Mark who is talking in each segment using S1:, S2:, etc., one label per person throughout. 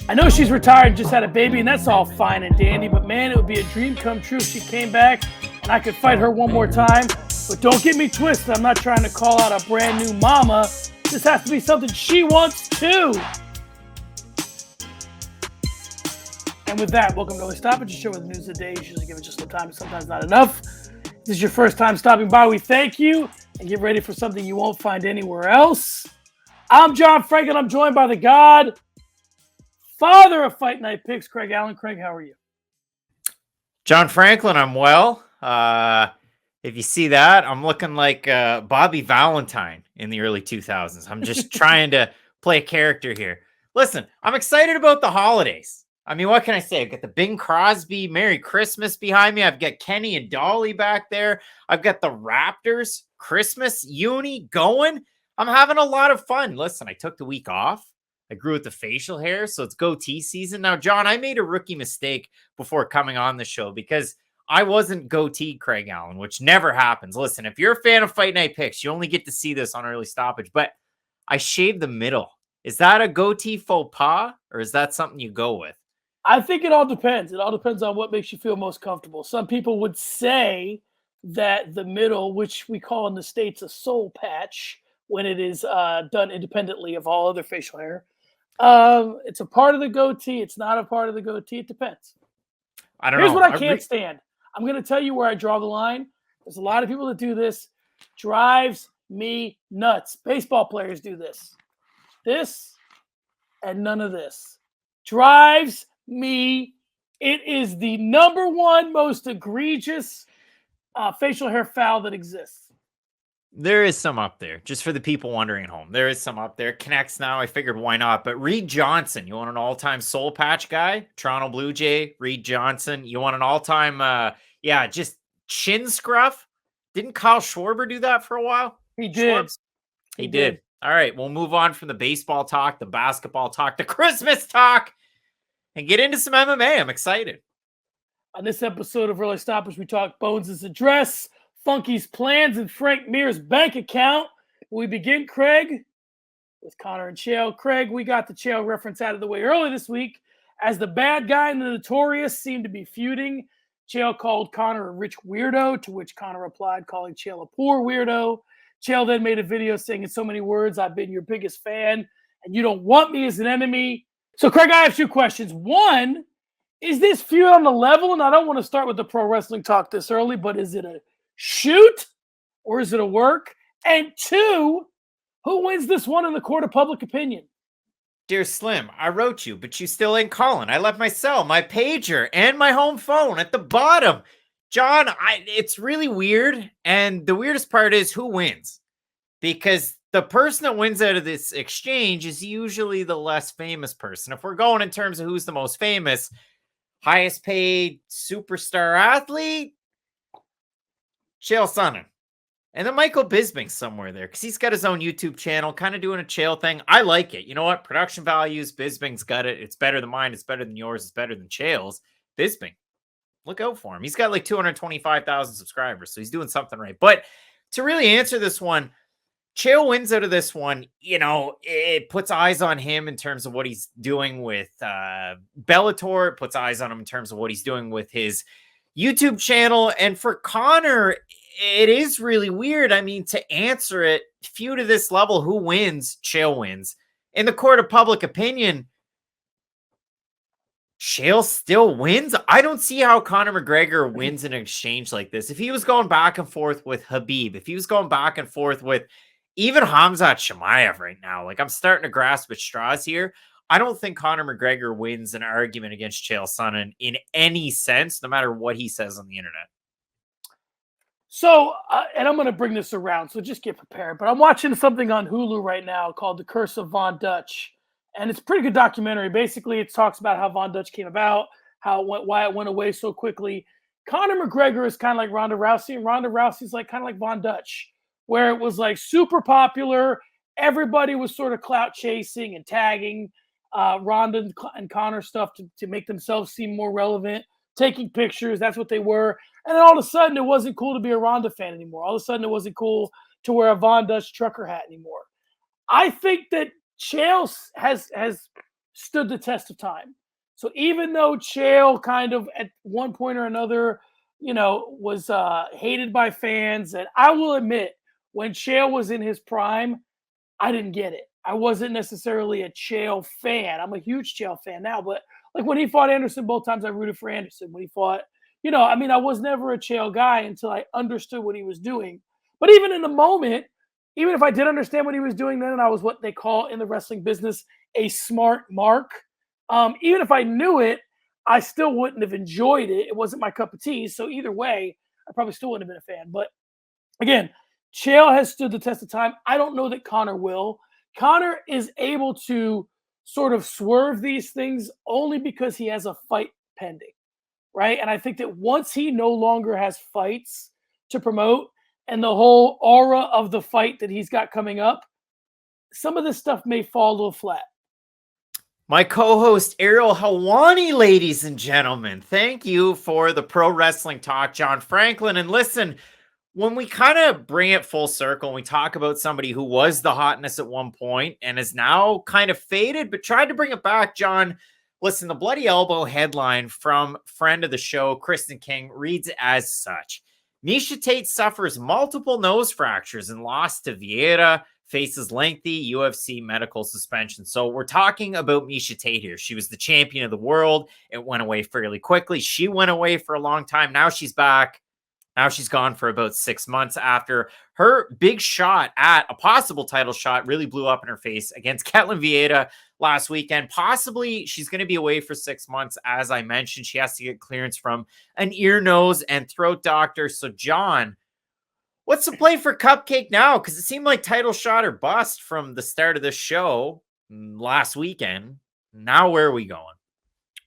S1: I know she's retired and just had a baby, and that's all fine and dandy, but man, it would be a dream come true if she came back and I could fight her one more time. But don't get me twisted. I'm not trying to call out a brand new mama. This has to be something she wants too. And with that, welcome to the Stoppage, a show with the news of the day. Usually give it just some time, sometimes not enough. If this is your first time stopping by, we thank you, and get ready for something you won't find anywhere else. I'm John Franklin. I'm joined by the God, father of Fight Night Picks, Craig Allen. Craig, how are you?
S2: John Franklin, I'm well. If you see that, I'm looking like Bobby Valentine in the early 2000s. I'm just trying to play a character here. Listen, I'm excited about the holidays. I mean, what can I say? I've got the Bing Crosby Merry Christmas behind me. I've got Kenny and Dolly back there. I've got the Raptors Christmas uni going. I'm having a lot of fun. Listen, I took the week off. I grew with the facial hair, so it's goatee season. Now, John, I made a rookie mistake before coming on the show because I wasn't goatee Craig Allen, which never happens. Listen, if you're a fan of Fight Night Picks, you only get to see this on Early Stoppage, but I shaved the middle. Is that a goatee faux pas, or is that something you go with?
S1: I think it all depends. It all depends on what makes you feel most comfortable. Some people would say that the middle, which we call in the States a soul patch, when it is done independently of all other facial hair, it's a part of the goatee. It's not a part of the goatee. It depends.
S2: I don't
S1: know. Here's what I can't stand. I'm going to tell you where I draw the line. There's a lot of people that do this. Drives me nuts. Baseball players do this. This and none of this. Drives me. It is the number one most egregious facial hair foul that exists.
S2: There is some up there, just for the people wondering at home. There is some up there. Connects now. I figured why not? But Reed Johnson, you want an all-time soul patch guy? Toronto Blue Jay, Reed Johnson. You want an all-time, just chin scruff? Didn't Kyle Schwarber do that for a while?
S1: He did.
S2: He did. All right, we'll move on from the baseball talk, the basketball talk, the Christmas talk, and get into some MMA. I'm excited.
S1: On this episode of Early Stoppage, we talk Bones' address, Funky's plans, and Frank Mir's bank account. We begin, Craig, with Conor and Chael. Craig, we got the Chael reference out of the way early this week, as the bad guy and the notorious seem to be feuding. Chael called Conor a rich weirdo, to which Conor replied, calling Chael a poor weirdo. Chael then made a video saying in so many words, "I've been your biggest fan, and you don't want me as an enemy." So, Craig, I have two questions. One, is this feud on the level? And I don't want to start with the pro wrestling talk this early, but is it a shoot or is it a work? And two, who wins this one in the court of public opinion?
S2: Dear Slim, I wrote you, but you still ain't calling. I left my cell, my pager, and my home phone at the bottom. John, it's really weird. And the weirdest part is who wins? Because the person that wins out of this exchange is usually the less famous person. If we're going in terms of who's the most famous, highest paid superstar athlete, Chael Sonnen. And then Michael Bisping's somewhere there because he's got his own YouTube channel, kind of doing a Chael thing. I like it. You know what? Production values, Bisping's got it. It's better than mine. It's better than yours. It's better than Chael's. Bisping, look out for him. He's got like 225,000 subscribers, so he's doing something right. But to really answer this one, Chael wins out of this one. You know, it puts eyes on him in terms of what he's doing with Bellator. It puts eyes on him in terms of what he's doing with his YouTube channel. And for Conor, it is really weird. I mean, to answer it, feud to this level, who wins? Chael wins. In the court of public opinion, Chael still wins. I don't see how Conor McGregor wins in an exchange like this. If he was going back and forth with Khabib, if he was going back and forth with even Khamzat Chimaev right now, like I'm starting to grasp at straws here. I don't think Conor McGregor wins an argument against Chael Sonnen in any sense, no matter what he says on the internet.
S1: So, and I'm going to bring this around, so just get prepared. But I'm watching something on Hulu right now called The Curse of Von Dutch. And it's a pretty good documentary. Basically, it talks about how Von Dutch came about, how it went, why it went away so quickly. Conor McGregor is kind of like Ronda Rousey, and Ronda Rousey's like kind of like Von Dutch, where it was like super popular. Everybody was sort of clout chasing and tagging Ronda and Conor stuff to make themselves seem more relevant, taking pictures. That's what they were. And then all of a sudden, it wasn't cool to be a Ronda fan anymore. All of a sudden, it wasn't cool to wear a Von Dutch trucker hat anymore. I think that Chael has stood the test of time. So even though Chael kind of at one point or another, was hated by fans, and I will admit, when Chael was in his prime, I didn't get it. I wasn't necessarily a Chael fan. I'm a huge Chael fan now, but like when he fought Anderson both times, I rooted for Anderson. When he fought, I was never a Chael guy until I understood what he was doing. But even in the moment, even if I did understand what he was doing then, and I was what they call in the wrestling business a smart mark, even if I knew it, I still wouldn't have enjoyed it. It wasn't my cup of tea. So either way, I probably still wouldn't have been a fan. But again, Chael has stood the test of time. I don't know that Conor will. Conor is able to sort of swerve these things only because he has a fight pending, right? And I think that once he no longer has fights to promote and the whole aura of the fight that he's got coming up, some of this stuff may fall a little flat.
S2: My co-host Ariel Helwani, ladies and gentlemen, thank you for the pro wrestling talk, John Franklin. And listen, when we kind of bring it full circle and we talk about somebody who was the hotness at one point and is now kind of faded, but tried to bring it back, John, listen, the Bloody Elbow headline from friend of the show, Kristen King, reads as such. Miesha Tate suffers multiple nose fractures and lost to Vieira, faces lengthy UFC medical suspension. So we're talking about Miesha Tate here. She was the champion of the world. It went away fairly quickly. She went away for a long time. Now she's back. Now she's gone for about 6 months after her big shot at a possible title shot really blew up in her face against Ketlen Vieira last weekend. Possibly she's going to be away for 6 months. As I mentioned, she has to get clearance from an ear, nose, and throat doctor. So John, what's the play for Cupcake now? Because it seemed like title shot or bust from the start of this show last weekend. Now where are we going?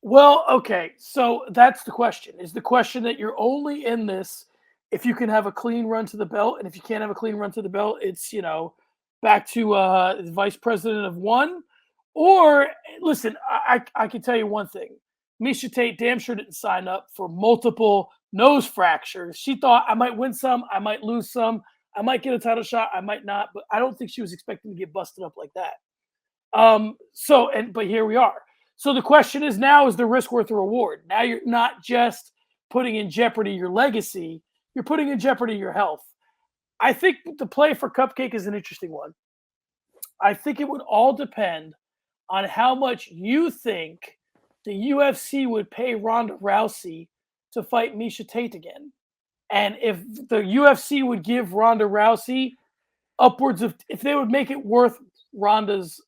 S1: Well, okay. So that's the question. Is the question that you're only in this if you can have a clean run to the belt, and if you can't have a clean run to the belt, it's, back to vice president of one? Or, listen, I can tell you one thing. Miesha Tate damn sure didn't sign up for multiple nose fractures. She thought, I might win some, I might lose some, I might get a title shot, I might not, but I don't think she was expecting to get busted up like that. But here we are. So the question is now, is the risk worth the reward? Now you're not just putting in jeopardy your legacy, you're putting in jeopardy your health. I think the play for Cupcake is an interesting one. I think it would all depend on how much you think the UFC would pay Ronda Rousey to fight Miesha Tate again. And if the UFC would give Ronda Rousey upwards of, if they would make it worth Ronda's,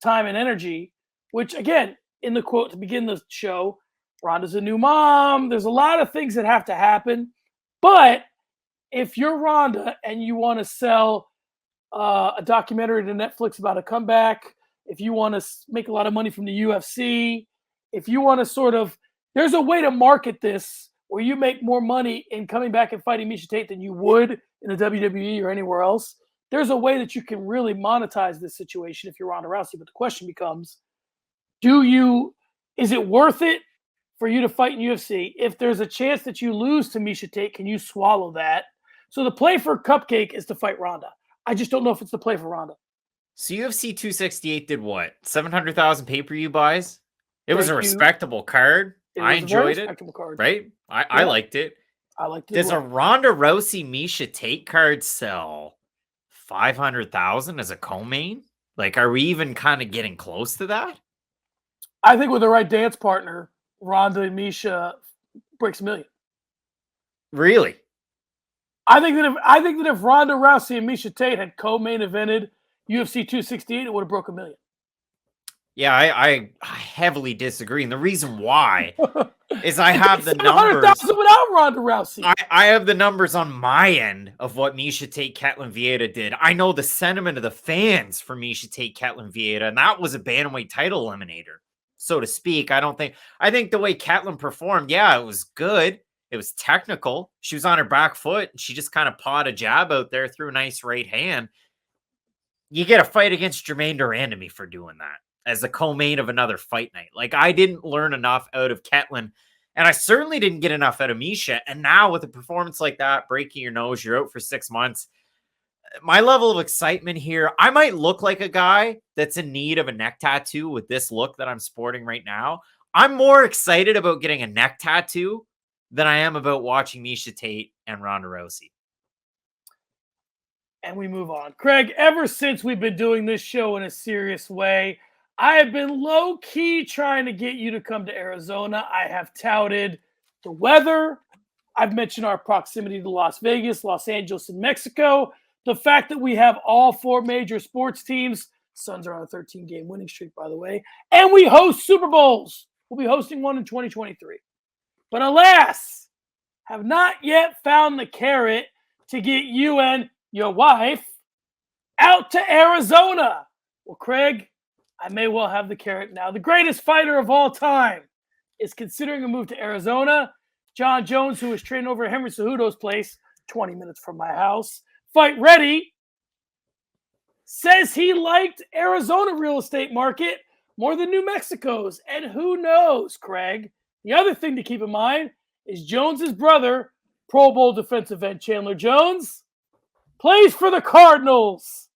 S1: time and energy, which again, in the quote to begin the show, Ronda's a new mom. There's a lot of things that have to happen. But if you're Ronda and you want to sell a documentary to Netflix about a comeback, if you want to make a lot of money from the UFC, if you want to there's a way to market this where you make more money in coming back and fighting Miesha Tate than you would in the WWE or anywhere else. There's a way that you can really monetize this situation if you're Ronda Rousey. But the question becomes, is it worth it for you to fight in UFC? If there's a chance that you lose to Miesha Tate, can you swallow that? So the play for Cupcake is to fight Ronda. I just don't know if it's the play for Ronda.
S2: So UFC 268 did what? 700,000 pay-per-view buys? It was a respectable card. I enjoyed it. Right? I liked it.
S1: I liked it.
S2: Does a Ronda Rousey Miesha Tate card sell 500,000 as a co-main? Like, are we even kind of getting close to that?
S1: I think with the right dance partner, Ronda and Miesha breaks $1 million.
S2: Really?
S1: I think that if Ronda Rousey and Miesha Tate had co-main evented UFC 268, it would have broke $1 million.
S2: Yeah, I heavily disagree. And the reason why is I have the numbers.
S1: Without Ronda Rousey.
S2: I have the numbers on my end of what Miesha Tate, Ketlen Vieira did. I know the sentiment of the fans for Miesha Tate, Ketlen Vieira, and that was a bantamweight title eliminator, so to speak. I think the way Ketlen performed, yeah, it was good. It was technical. She was on her back foot, and she just kind of pawed a jab out there, threw a nice right hand. You get a fight against Jermaine Durandamy for doing that as a co-main of another fight night. Like, I didn't learn enough out of Ketlen, and I certainly didn't get enough out of Miesha. And now with a performance like that, breaking your nose, you're out for 6 months. my level of excitement here, I might look like a guy that's in need of a neck tattoo with this look that I'm sporting right now. I'm more excited about getting a neck tattoo than I am about watching Miesha Tate and Ronda Rousey.
S1: And we move on. Craig, ever since we've been doing this show in a serious way, I have been low-key trying to get you to come to Arizona. I have touted the weather. I've mentioned our proximity to Las Vegas, Los Angeles, and Mexico. The fact that we have all 4 major sports teams. Suns are on a 13-game winning streak, by the way. And we host Super Bowls. We'll be hosting one in 2023. But alas, have not yet found the carrot to get you and your wife out to Arizona. Well, Craig, I may well have the carrot now. The greatest fighter of all time is considering a move to Arizona. Jon Jones, who is training over at Henry Cejudo's place, 20 minutes from my house, fight ready, says he liked Arizona real estate market more than New Mexico's. And who knows, Craig? The other thing to keep in mind is Jones's brother, Pro Bowl defensive end Chandler Jones, plays for the Cardinals.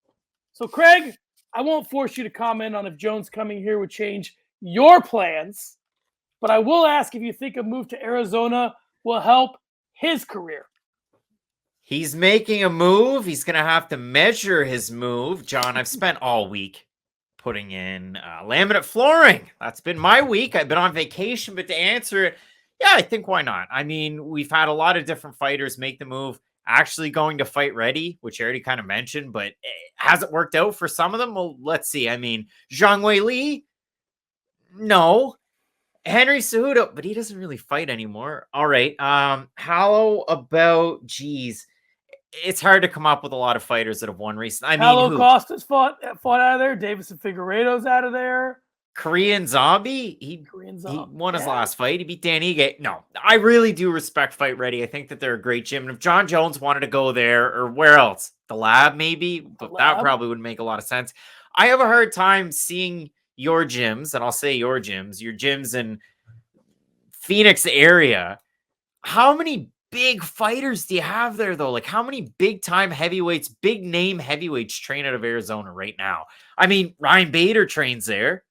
S1: So, Craig, I won't force you to comment on if Jones coming here would change your plans, but I will ask if you think a move to Arizona will help his career.
S2: He's making a move. He's going to have to measure his move. John, I've spent all week putting in laminate flooring. That's been my week. I've been on vacation, but to answer it, yeah, I think why not? I mean, we've had a lot of different fighters make the move, actually going to fight ready, which I already kind of mentioned, but has it worked out for some of them? Well, let's see. I mean, Zhang Wei Li, no. Henry Cejudo, but he doesn't really fight anymore. All right. How about, geez, it's hard to come up with a lot of fighters that have won recently. I mean,
S1: Paulo Costa's fought out of there. Davison Figueiredo's out of there.
S2: Korean Zombie. He won his last fight. He beat Dan Ige. No, I really do respect Fight Ready. I think that they're a great gym. And if Jon Jones wanted to go there or where else, the Lab maybe, but that probably would make a lot of sense. I have a hard time seeing your gyms, and I'll say your gyms in Phoenix area. How many big fighters do you have there, though? Like, how many big-time heavyweights, big-name heavyweights train out of Arizona right now? I mean, Ryan Bader trains there.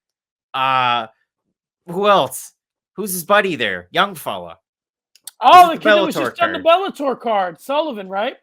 S2: Who else? Who's his buddy there? Young fella.
S1: Oh, the kid that was just on the Bellator card. Sullivan, right?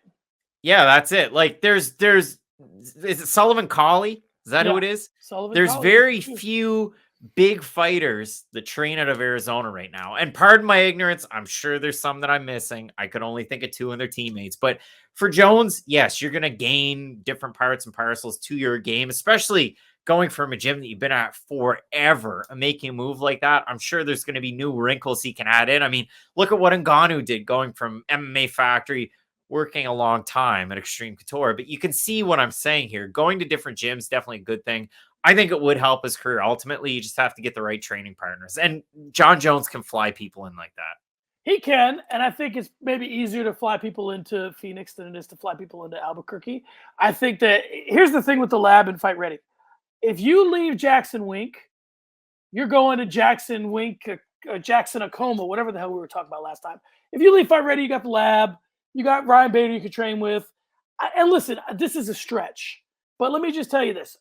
S2: Yeah, that's it. Like, is it Sullivan Colley? Is that who it is?
S1: Sullivan
S2: There's
S1: Colley.
S2: very few big fighters that train out of Arizona right now. And pardon my ignorance, I'm sure there's some that I'm missing. I could only think of 2 and their teammates. But for Jones, yes, you're going to gain different parts and parcels to your game, especially going from a gym that you've been at forever and making a move like that. I'm sure there's going to be new wrinkles he can add in. I mean, look at what Ngannou did going from MMA Factory, working a long time at Extreme Couture. But you can see what I'm saying here. Going to different gyms, definitely a good thing. I think it would help his career. Ultimately, you just have to get the right training partners. And Jon Jones can fly people in like that.
S1: He can, and I think it's maybe easier to fly people into Phoenix than it is to fly people into Albuquerque. I think that here's the thing with the Lab and Fight Ready. If you leave Jackson Wink, you're going to Jackson Wink, Jackson Acoma, whatever the hell we were talking about last time. If you leave Fight Ready, you got the Lab, you got Ryan Bader you can train with. And listen, this is a stretch, but let me just tell you this.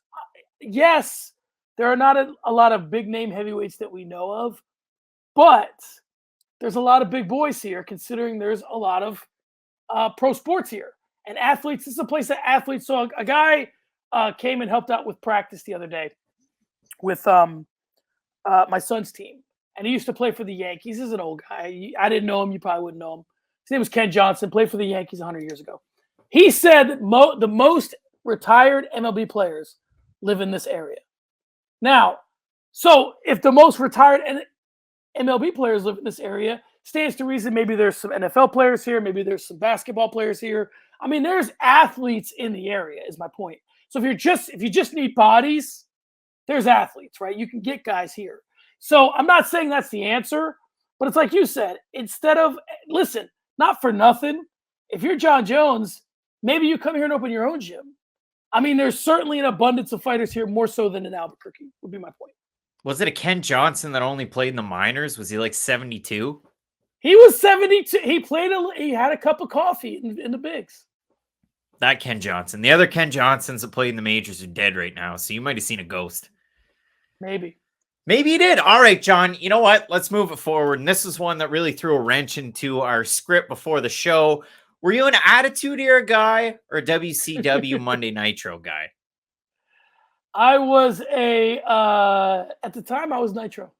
S1: Yes, there are not a lot of big name heavyweights that we know of, but there's a lot of big boys here, considering there's a lot of pro sports here and athletes. This is a place that athletes. So a guy came and helped out with practice the other day with my son's team, and he used to play for the Yankees. He's an old guy. I didn't know him. You probably wouldn't know him. His name was Ken Johnson. Played for the Yankees 100 years ago. He said that the most retired MLB players live in this area. Now, so if the most retired MLB players live in this area, stands to reason maybe there's some NFL players here, maybe there's some basketball players here. I mean, there's athletes in the area, is my point. So if you just need bodies, there's athletes, right? You can get guys here. So I'm not saying that's the answer, but it's like you said, instead of, listen, not for nothing, if you're Jon Jones, maybe you come here and open your own gym. I mean, there's certainly an abundance of fighters here, more so than in Albuquerque, would be my point.
S2: Was it a Ken Johnson that only played in the minors? Was he like 72?
S1: He was 72. He had a cup of coffee in the bigs.
S2: That Ken Johnson. The other Ken Johnsons that played in the majors are dead right now, so you might have seen a ghost.
S1: Maybe.
S2: Maybe you did. All right, John. You know what? Let's move it forward. And this is one that really threw a wrench into our script before the show. Were you an Attitude Era guy or a WCW Monday Nitro guy?
S1: I was at the time I was Nitro.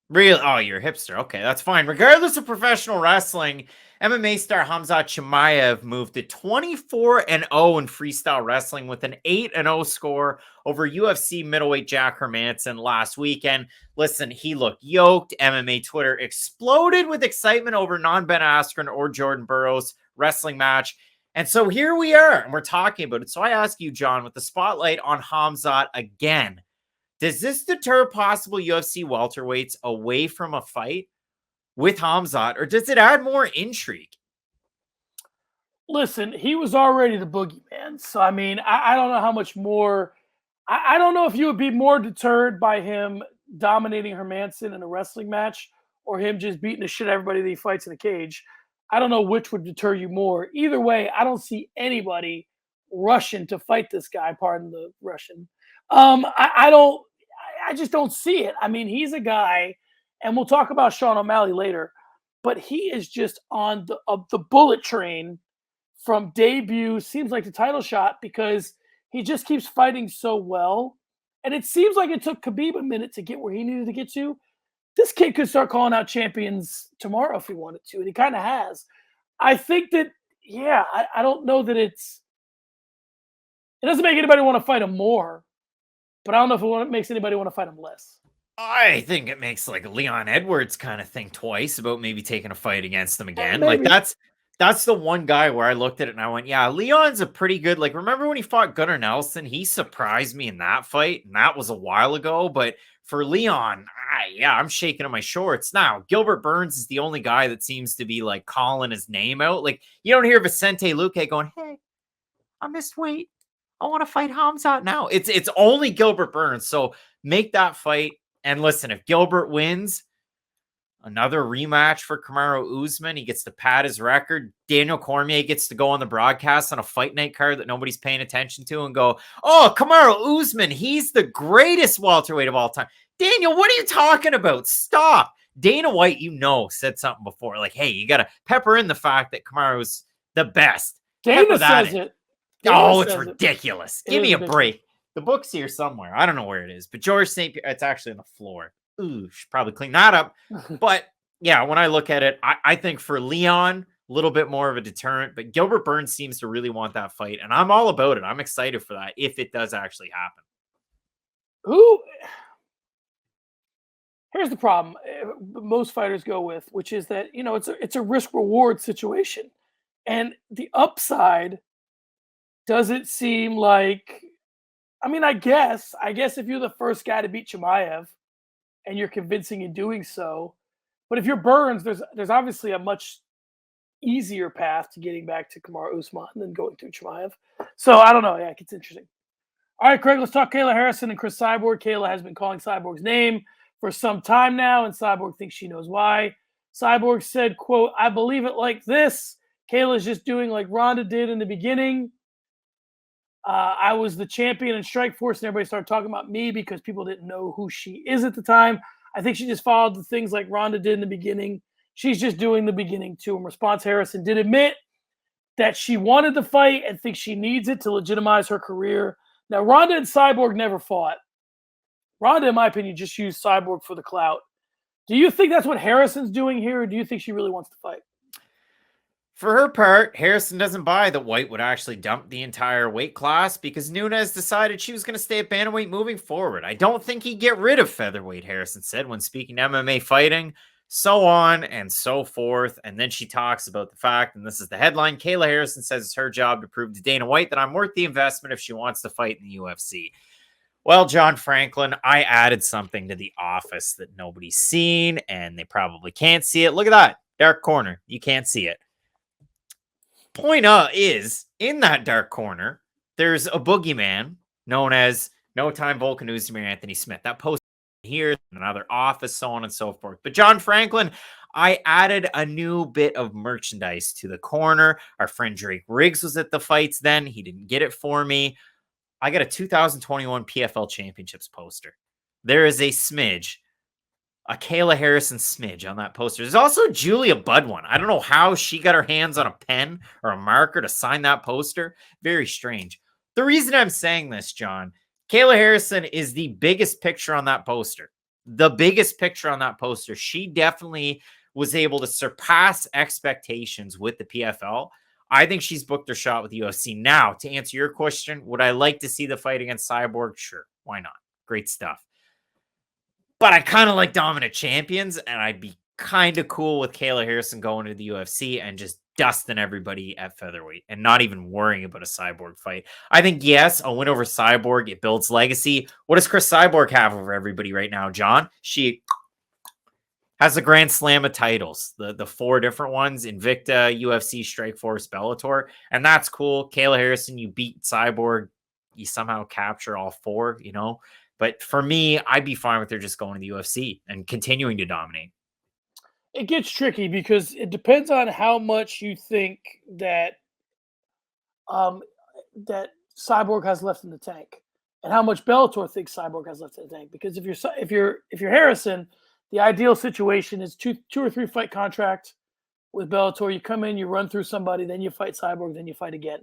S2: Really? Oh, you're a hipster. Okay, that's fine. Regardless of professional wrestling, MMA star Khamzat Chimaev moved to 24-0 in freestyle wrestling with an 8-0 score over UFC middleweight Jack Hermanson last weekend. Listen, he looked yoked. MMA Twitter exploded with excitement over non-Ben Askren or Jordan Burroughs wrestling match. And so here we are, and we're talking about it. So I ask you, John, with the spotlight on Khamzat again, does this deter possible UFC welterweights away from a fight with Khamzat, or does it add more intrigue?
S1: Listen, he was already the boogeyman. So, I mean, I don't know how much more. I don't know if you would be more deterred by him dominating Hermanson in a wrestling match or him just beating the shit out of everybody that he fights in a cage. I don't know which would deter you more. Either way, I don't see anybody rushing to fight this guy. Pardon the Russian. I just don't see it. I mean, he's a guy, and we'll talk about Sean O'Malley later, but he is just on the bullet train from debut. Seems like the title shot because he just keeps fighting so well. And it seems like it took Khabib a minute to get where he needed to get to. This kid could start calling out champions tomorrow if he wanted to, and he kind of has. I think that, yeah, I don't know that it doesn't make anybody want to fight him more, but I don't know if it makes anybody want to fight him less.
S2: I think it makes like a Leon Edwards kind of think twice about maybe taking a fight against him again.
S1: Maybe.
S2: Like that's the one guy where I looked at it and I went, yeah, Leon's a pretty good, like, remember when he fought Gunnar Nelson? He surprised me in that fight, and that was a while ago. But for Leon, I'm shaking on my shorts. Now, Gilbert Burns is the only guy that seems to be like calling his name out. Like, you don't hear Vicente Luque going, hey, I missed weight. I want to fight Khamzat now. It's only Gilbert Burns. So make that fight. And listen, if Gilbert wins, another rematch for Kamaru Usman. He gets to pad his record. Daniel Cormier gets to go on the broadcast on a fight night card that nobody's paying attention to and go, oh, Kamaru Usman, he's the greatest welterweight of all time. Daniel, what are you talking about? Stop. Dana White, said something before. Like, hey, you got to pepper in the fact that Kamaru's the best.
S1: Dana says it.
S2: It's ridiculous. Give me a break. The book's here somewhere. I don't know where it is, but George St. Pierre, it's actually on the floor. Ooh, should probably clean that up. But yeah, when I look at it, I think for Leon, a little bit more of a deterrent, but Gilbert Burns seems to really want that fight, and I'm all about it. I'm excited for that if it does actually happen.
S1: Here's the problem most fighters go with, which is that, it's a risk-reward situation. And the upside doesn't seem like, I guess if you're the first guy to beat Chimaev and you're convincing in doing so, but if you're Burns, there's obviously a much easier path to getting back to Kamaru Usman than going through Chimaev. So I don't know. Yeah, it's interesting. All right, Craig, let's talk Kayla Harrison and Chris Cyborg. Kayla has been calling Cyborg's name for some time now, and Cyborg thinks she knows why. Cyborg said, quote, I believe it like this. Kayla's just doing like Ronda did in the beginning. I was the champion in Strikeforce, and everybody started talking about me because people didn't know who she is at the time. I think she just followed the things like Ronda did in the beginning. She's just doing the beginning, too. In response, Harrison did admit that she wanted the fight and thinks she needs it to legitimize her career. Now, Ronda and Cyborg never fought. Ronda, in my opinion, just used Cyborg for the clout. Do you think that's what Harrison's doing here, or do you think she really wants to fight?
S2: For her part, Harrison doesn't buy that White would actually dump the entire weight class because Nunes decided she was going to stay at bantamweight moving forward. I don't think he'd get rid of featherweight, Harrison said when speaking to MMA Fighting, so on and so forth. And then she talks about the fact, and this is the headline, Kayla Harrison says it's her job to prove to Dana White that I'm worth the investment if she wants to fight in the UFC. Well, John Franklin, I added something to The Office that nobody's seen, and they probably can't see it. Look at that dark corner. You can't see it. Point is, in that dark corner, there's a boogeyman known as No Time Volkan Oezdemir Anthony Smith. That post here, another office, so on and so forth. But John Franklin, I added a new bit of merchandise to the corner. Our friend Drake Riggs was at the fights then. He didn't get it for me. I got a 2021 PFL Championships poster. There is a smidge, a Kayla Harrison smidge on that poster. There's also a Julia Budd one. I don't know how she got her hands on a pen or a marker to sign that poster. Very strange. The reason I'm saying this, John, Kayla Harrison is the biggest picture on that poster. The biggest picture on that poster. She definitely was able to surpass expectations with the PFL. I think she's booked her shot with the UFC. Now, to answer your question, would I like to see the fight against Cyborg? Sure. Why not? Great stuff. But I kind of like dominant champions, and I'd be kind of cool with Kayla Harrison going to the UFC and just dusting everybody at featherweight and not even worrying about a Cyborg fight. I think, yes, a win over Cyborg, it builds legacy. What does Chris Cyborg have over everybody right now, John? She has a grand slam of titles, the 4 different ones: Invicta, UFC, Strikeforce, Bellator, and that's cool. Kayla Harrison, you beat Cyborg, you somehow capture all 4, you know. But for me, I'd be fine with her just going to the UFC and continuing to dominate.
S1: It gets tricky because it depends on how much you think that that Cyborg has left in the tank, and how much Bellator thinks Cyborg has left in the tank. Because if you're Harrison, the ideal situation is two or 3 fight contract with Bellator. You come in, you run through somebody, then you fight Cyborg, then you fight again.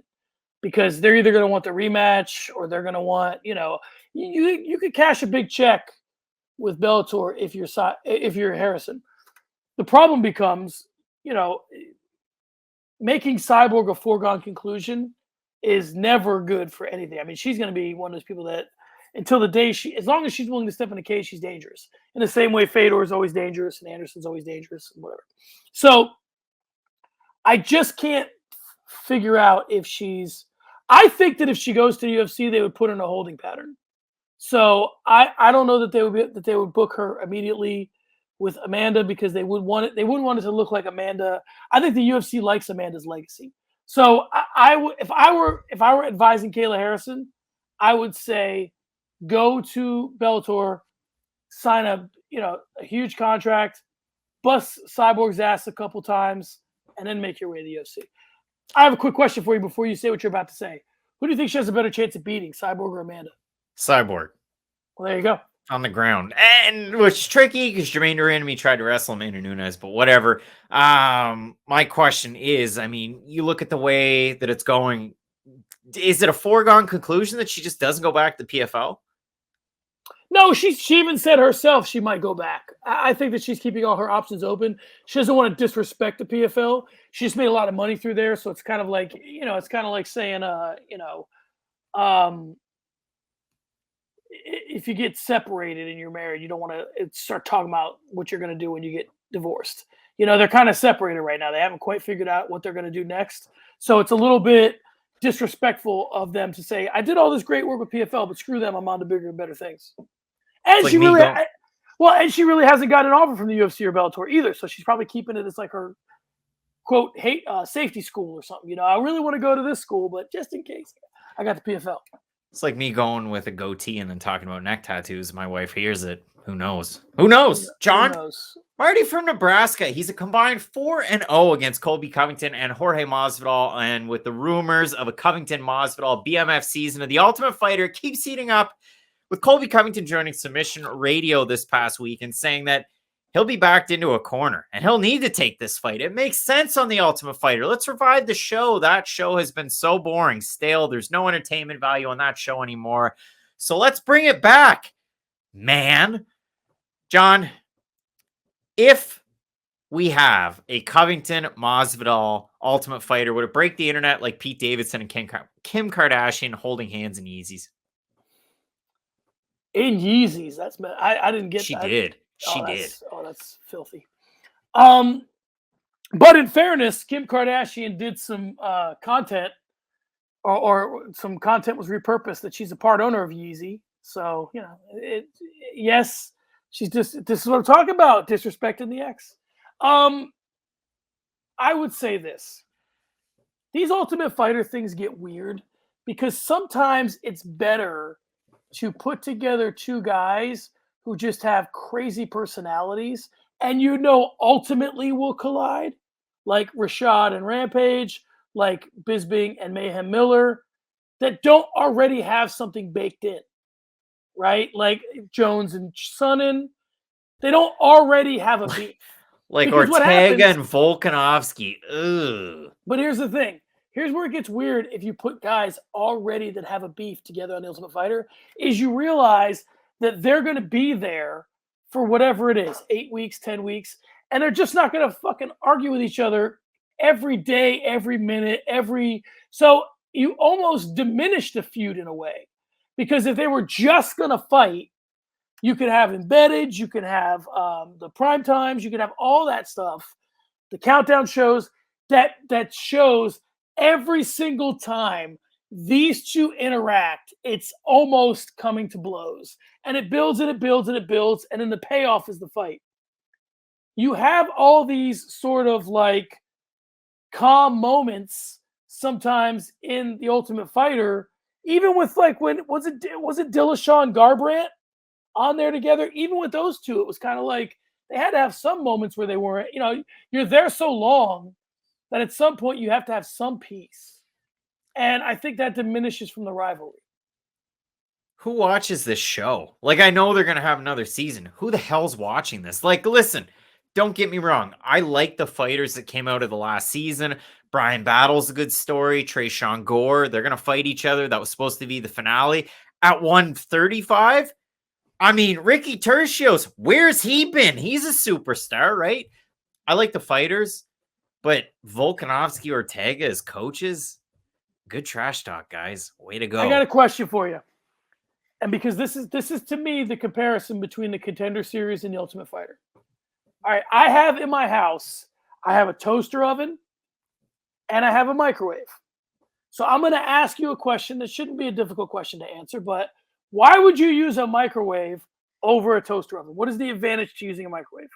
S1: Because they're either going to want the rematch or they're going to want, you could cash a big check with Bellator if you're Harrison. The problem becomes, making Cyborg a foregone conclusion is never good for anything. I mean, she's going to be one of those people that until the day as long as she's willing to step in the cage, she's dangerous. In the same way Fedor is always dangerous and Anderson's always dangerous and whatever. So I just can't figure out if I think that if she goes to the UFC, they would put her in a holding pattern. So I don't know that they would book her immediately with Amanda because they wouldn't want it to look like Amanda. I think the UFC likes Amanda's legacy. So if I were advising Kayla Harrison, I would say go to Bellator, sign a huge contract, bust Cyborg's ass a couple times, and then make your way to the UFC. I have a quick question for you before you say what you're about to say. Who do you think she has a better chance of beating, Cyborg or Amanda?
S2: Cyborg.
S1: Well, there you go.
S2: On the ground. And which is tricky because Jermaine Durandamy tried to wrestle Amanda Nunes, but whatever. My question is, I mean, you look at the way that it's going. Is it a foregone conclusion that she just doesn't go back to the PFL?
S1: No, she even said herself she might go back. I think that she's keeping all her options open. She doesn't want to disrespect the PFL. She just made a lot of money through there, so it's kind of like saying, if you get separated and you're married, you don't want to start talking about what you're going to do when you get divorced. They're kind of separated right now. They haven't quite figured out what they're going to do next, so it's a little bit disrespectful of them to say, I did all this great work with PFL, but screw them, I'm on to bigger and better things. And like she really hasn't gotten an offer from the UFC or Bellator either, so she's probably keeping it as like her quote safety school or something. I really want to go to this school, but just in case, I got the PFL.
S2: It's like me going with a goatee and then talking about neck tattoos. My wife hears it. Who knows? Who knows? John?
S1: Who knows?
S2: Marty from Nebraska. He's a combined 4-0 against Colby Covington and Jorge Masvidal. And with the rumors of a Covington-Masvidal BMF season of The Ultimate Fighter keeps heating up, with Colby Covington joining Submission Radio this past week and saying that he'll be backed into a corner and he'll need to take this fight. It makes sense on The Ultimate Fighter. Let's revive the show. That show has been so boring, stale. There's no entertainment value on that show anymore. So let's bring it back, man. John, if we have a Covington-Masvidal Ultimate Fighter, would it break the internet like Pete Davidson and Kim Kardashian holding hands in Yeezys?
S1: In Yeezys, I didn't get.
S2: She
S1: that.
S2: did. She did.
S1: Oh, that's filthy. But in fairness, Kim Kardashian did some content, or some content was repurposed that she's a part owner of Yeezy. So yes, she's just. This is what I'm talking about: disrespecting the ex. I would say this: these Ultimate Fighter things get weird because sometimes it's better to put together 2 guys who just have crazy personalities and ultimately will collide, like Rashad and Rampage, like Bisping and Mayhem Miller, that don't already have something baked in, right? Like Jones and Sonnen, they don't already have a beef.
S2: Like
S1: Because what
S2: Ortega
S1: happens,
S2: and Volkanovski. Ugh.
S1: but here's the thing. Here's where it gets weird if you put guys already that have a beef together on the Ultimate Fighter, is you realize that they're going to be there for whatever it is, 8 weeks, 10 weeks, and they're just not going to fucking argue with each other every day, every minute, so you almost diminish the feud in a way. Because if they were just going to fight, you could have embedded, you can have the prime times, you can have all that stuff, the countdown shows that shows every single time these two interact, it's almost coming to blows. And it builds and it builds and it builds, and then the payoff is the fight. You have all these sort of like calm moments sometimes in the Ultimate Fighter, even with like when was it Dillashaw and Garbrandt on there together? Even with those two, it was kind of like they had to have some moments where they weren't, you're there so long that at some point you have to have some peace. And I think that diminishes from the rivalry.
S2: Who watches this show? Like, I know they're going to have another season. Who the hell's watching this? Like, listen, don't get me wrong. I like the fighters that came out of the last season. Brian Battle's a good story. Trayshawn Gore, they're going to fight each other. That was supposed to be the finale. At 135, I mean, Ricky Tercios, where's he been? He's a superstar, right? I like the fighters, but Volkanovski, Ortega as coaches, good trash talk, guys. Way to go.
S1: I got a question for you. And because this is to me the comparison between the Contender Series and the Ultimate Fighter. All right, I have in my house, I have a toaster oven and I have a microwave. So I'm going to ask you a question that shouldn't be a difficult question to answer, but why would you use a microwave over a toaster oven? What is the advantage to using a microwave?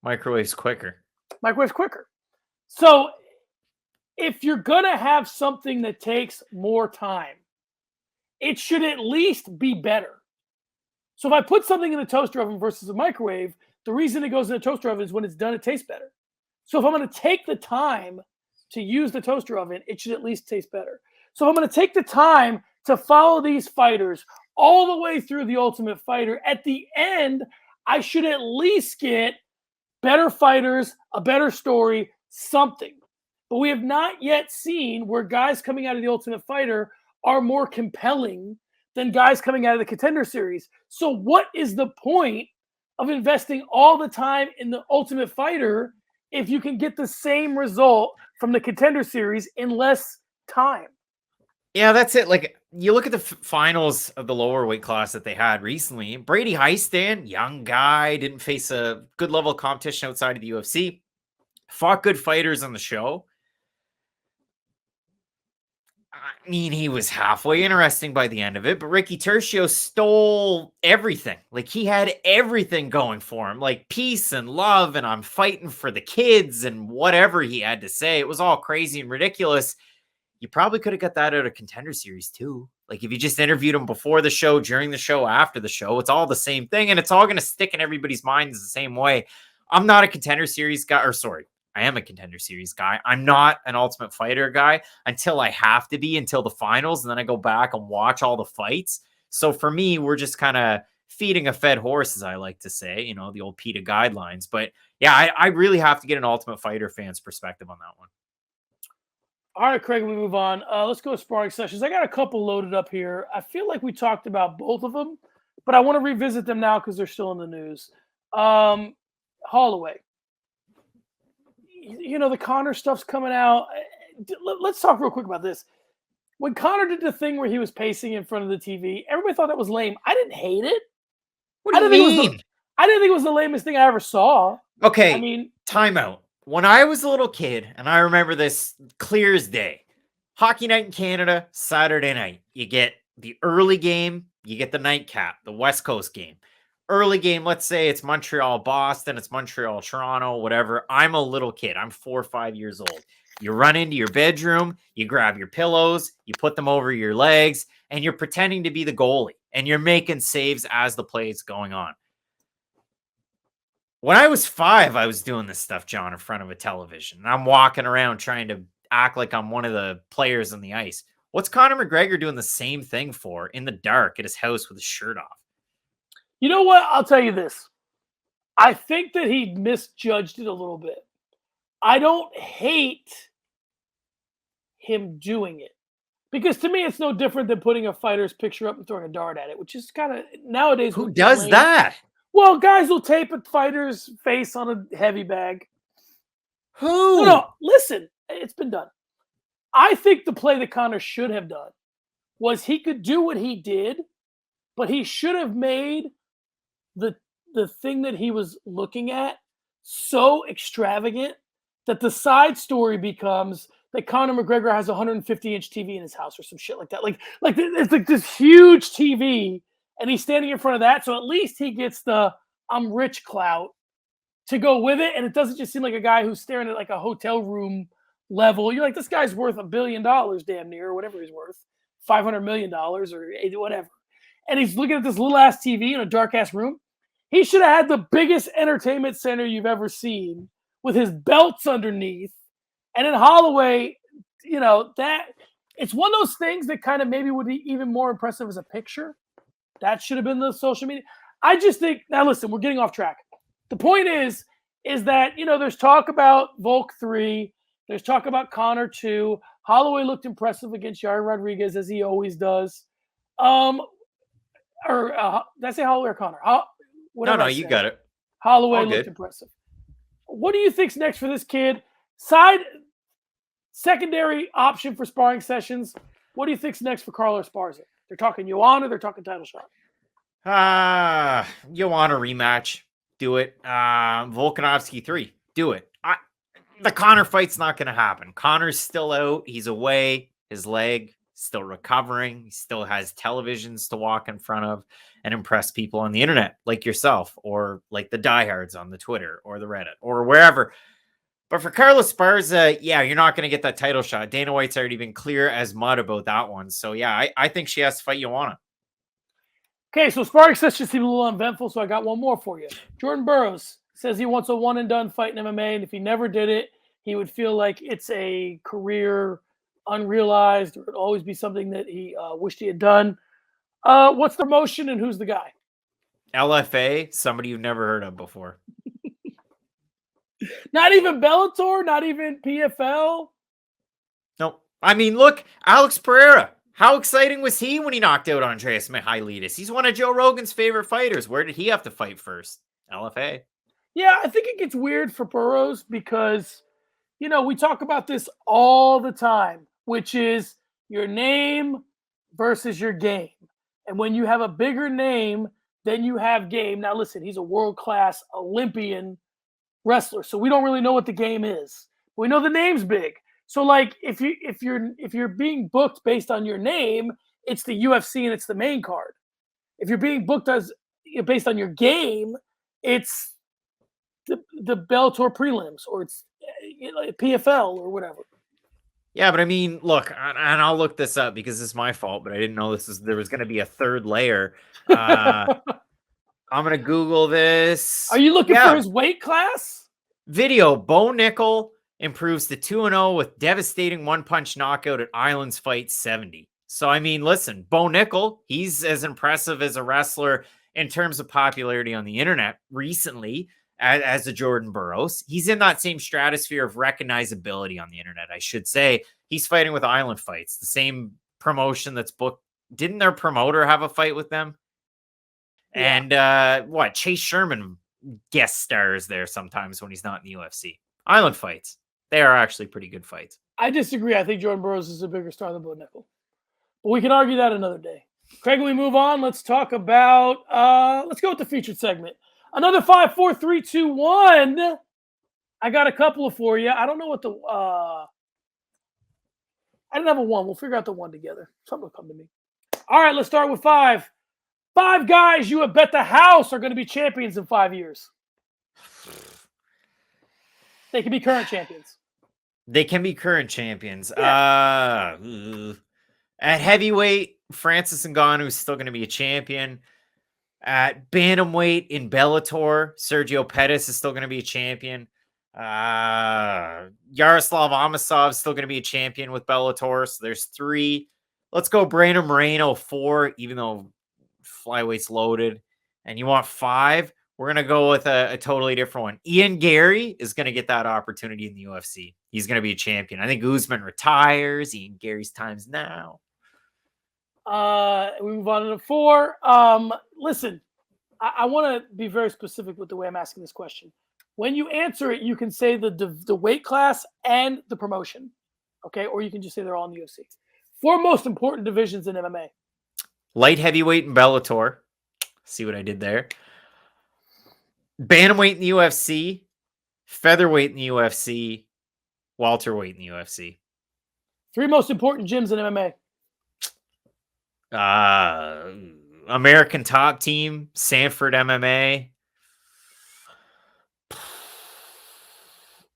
S2: Microwave's quicker.
S1: Microwave's quicker. So if you're going to have something that takes more time, it should at least be better. So if I put something in the toaster oven versus a microwave, the reason it goes in the toaster oven is when it's done, it tastes better. So if I'm going to take the time to use the toaster oven, it should at least taste better. So if I'm going to take the time to follow these fighters all the way through the Ultimate Fighter, at the end, I should at least get better fighters, a better story, something. But we have not yet seen where guys coming out of the Ultimate Fighter are more compelling than guys coming out of the Contender Series. So what is the point of investing all the time in the Ultimate Fighter if you can get the same result from the Contender Series in less time?
S2: Yeah, that's it. Like, you look at the finals of the lower weight class that they had recently. Brady Heistan, young guy, didn't face a good level of competition outside of the UFC. Fought good fighters on the show. I mean, he was halfway interesting by the end of it, but Ricky Tercio stole everything. Like, he had everything going for him, like peace and love, and I'm fighting for the kids and whatever he had to say. It was all crazy and ridiculous. You probably could have got that out of Contender Series too. Like, if you just interviewed him before the show, during the show, after the show, it's all the same thing, and it's all going to stick in everybody's minds the same way. I'm not a Contender Series guy, or sorry, I am a Contender Series guy. I'm not an Ultimate Fighter guy until I have to be, until the finals, and then I go back and watch all the fights. So for me, we're just kind of feeding a fed horse, as I like to say, the old PETA guidelines. But yeah, I really have to get an Ultimate Fighter fan's perspective on that one.
S1: All right, Craig, we move on. Let's go to sparring sessions. I got a couple loaded up here. I feel like we talked about both of them, but I want to revisit them now because they're still in the news. Holloway. The Conor stuff's coming out. Let's talk real quick about this. When Conor did the thing where he was pacing in front of the TV, everybody thought that was lame. I didn't hate it.
S2: What do you mean?
S1: I didn't think it was the lamest thing I ever saw.
S2: Okay,
S1: I mean,
S2: timeout. When I was a little kid, and I remember this clear as day, hockey night in Canada, Saturday night. You get the early game, you get the nightcap, the West Coast game. Early game, let's say it's Montreal-Boston, it's Montreal-Toronto, whatever. I'm a little kid. I'm 4 or 5 years old. You run into your bedroom, you grab your pillows, you put them over your legs, and you're pretending to be the goalie, and you're making saves as the play is going on. When I was 5, I was doing this stuff, John, in front of a television. And I'm walking around trying to act like I'm one of the players on the ice. What's Conor McGregor doing the same thing for in the dark at his house with his shirt off?
S1: You know what? I'll tell you this. I think that he misjudged it a little bit. I don't hate him doing it. Because to me, it's no different than putting a fighter's picture up and throwing a dart at it, which is kind of nowadays.
S2: Who does that?
S1: Well, guys will tape a fighter's face on a heavy bag.
S2: Who?
S1: No, listen, it's been done. I think the play that Conor should have done was he could do what he did, but he should have made the thing that he was looking at so extravagant that the side story becomes that Conor McGregor has a 150-inch TV in his house or some shit like that. Like it's like this huge TV, and he's standing in front of that, so at least he gets the I'm rich clout to go with it, and it doesn't just seem like a guy who's staring at like a hotel room level. You're like, this guy's worth $1 billion damn near, or whatever he's worth, $500 million or whatever. And he's looking at this little ass TV in a dark ass room. He should have had the biggest entertainment center you've ever seen with his belts underneath. And in Holloway, you know, that it's one of those things that kind of maybe would be even more impressive as a picture. That should have been the social media. I just think, now listen, we're getting off track. The point is that, you know, there's talk about Volk 3. There's talk about Conor 2. Holloway looked impressive against Yair Rodriguez, as he always does. Did I say Holloway or Conor?
S2: No, you got it.
S1: Holloway looked impressive. What do you think's next for this kid? Secondary option for sparring sessions. What do you think's next for Carlo Esparza? They're talking Joanna, they're talking title shot.
S2: Joanna rematch. Do it. Volkanovski 3. Do it. The Conor fight's not going to happen. Conor's still out. He's away. His leg still recovering. He still has televisions to walk in front of and impress people on the internet like yourself, or like the diehards on the Twitter or the Reddit or wherever. But for Carlos Esparza, yeah, you're not going to get that title shot. Dana White's already been clear as mud about that one. So yeah, I think she has to fight Joanna.
S1: Okay, so sparring sessions seem a little uneventful, so I got one more for you. Jordan Burroughs says he wants a one-and-done fight in MMA, and if he never did it, he would feel like it's a career unrealized, or it would always be something that he wished he had done. What's the promotion, and who's the guy?
S2: LFA, somebody you've never heard of before.
S1: Not even Bellator, not even PFL.
S2: No, I mean, look, Alex Pereira. How exciting was he when he knocked out Andreas Mihailidis? He's one of Joe Rogan's favorite fighters. Where did he have to fight first? LFA.
S1: Yeah, I think it gets weird for Burroughs because, you know, we talk about this all the time, which is your name versus your game. And when you have a bigger name, then you have game. Now, listen, he's a world-class Olympian wrestler, so we don't really know what the game is. We know the name's big. So, like, if you're being booked based on your name, it's the UFC and it's the main card. If you're being booked as based on your game, it's the Bellator prelims, or it's PFL or whatever.
S2: Yeah, but I mean, look, and I'll look this up because it's my fault, but I didn't know there was going to be a third layer. I'm going to Google this.
S1: Are you looking for his weight class?
S2: Video, Bo Nickel improves to 2-0 with devastating one-punch knockout at Islands Fight 70. So, I mean, listen, Bo Nickel, he's as impressive as a wrestler in terms of popularity on the internet recently as a Jordan Burroughs. He's in that same stratosphere of recognizability on the internet, I should say. He's fighting with Island Fights, the same promotion that's booked. Didn't their promoter have a fight with them? Yeah. And Chase Sherman guest stars there sometimes when he's not in the UFC. Island Fights. They are actually pretty good fights.
S1: I disagree. I think Jordan Burroughs is a bigger star than Bo Nickel. But we can argue that another day. Craig, we move on. Let's talk about, let's go with the featured segment. Another 5, 4, 3, 2, 1. I got a couple of for you. I don't know what I didn't have a 1. We'll figure out the 1 together. Something will come to me. All right, let's start with 5. 5 guys you have bet the house are going to be champions in 5 years. They can be current champions.
S2: They can be current champions.
S1: Yeah.
S2: At heavyweight, Francis Ngannou is still going to be a champion. At bantamweight in Bellator, Sergio Pettis is still going to be a champion. Yaroslav Amosov is still going to be a champion with Bellator. So there's 3. Let's go Brandon Moreno 4, even though flyweight's loaded. And you want 5? We're going to go with a totally different one. Ian Gary is going to get that opportunity in the UFC. He's going to be a champion. I think Usman retires. Ian Gary's time's now.
S1: We move on to 4. Listen, I want to be very specific with the way I'm asking this question. When you answer it, you can say the weight class and the promotion, okay? Or you can just say they're all in the UFC. 4 most important divisions in MMA.
S2: Light heavyweight in Bellator. See what I did there? Bantamweight in the UFC. Featherweight in the UFC. Welterweight in the UFC.
S1: 3 most important gyms in MMA.
S2: American Top Team, Sanford MMA,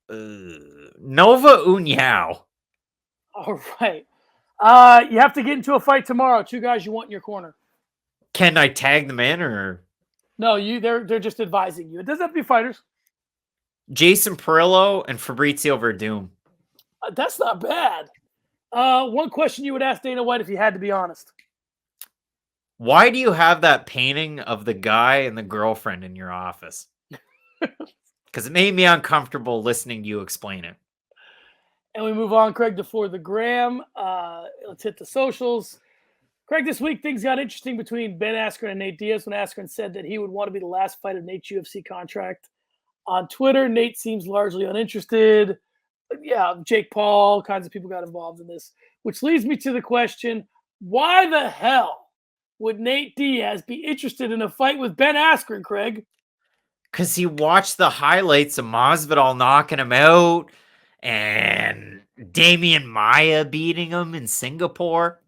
S2: Nova Uniao.
S1: All right. You have to get into a fight tomorrow. 2 guys you want in your corner.
S2: Can I tag them in or?
S1: No, they're just advising you. It doesn't have to be fighters.
S2: Jason Perillo and Fabrizio Verdum.
S1: That's not bad. One question you would ask Dana White if you had to be honest.
S2: Why do you have that painting of the guy and the girlfriend in your office? Because it made me uncomfortable listening to you explain it.
S1: And we move on, Craig, to For the Gram. Let's hit the socials. Craig, this week things got interesting between Ben Askren and Nate Diaz when Askren said that he would want to be the last fight of Nate's UFC contract. On Twitter, Nate seems largely uninterested. Yeah, Jake Paul, kinds of people got involved in this, which leads me to the question, why the hell would Nate Diaz be interested in a fight with Ben Askren, Craig?
S2: Because he watched the highlights of Masvidal knocking him out and Damian Maia beating him in Singapore.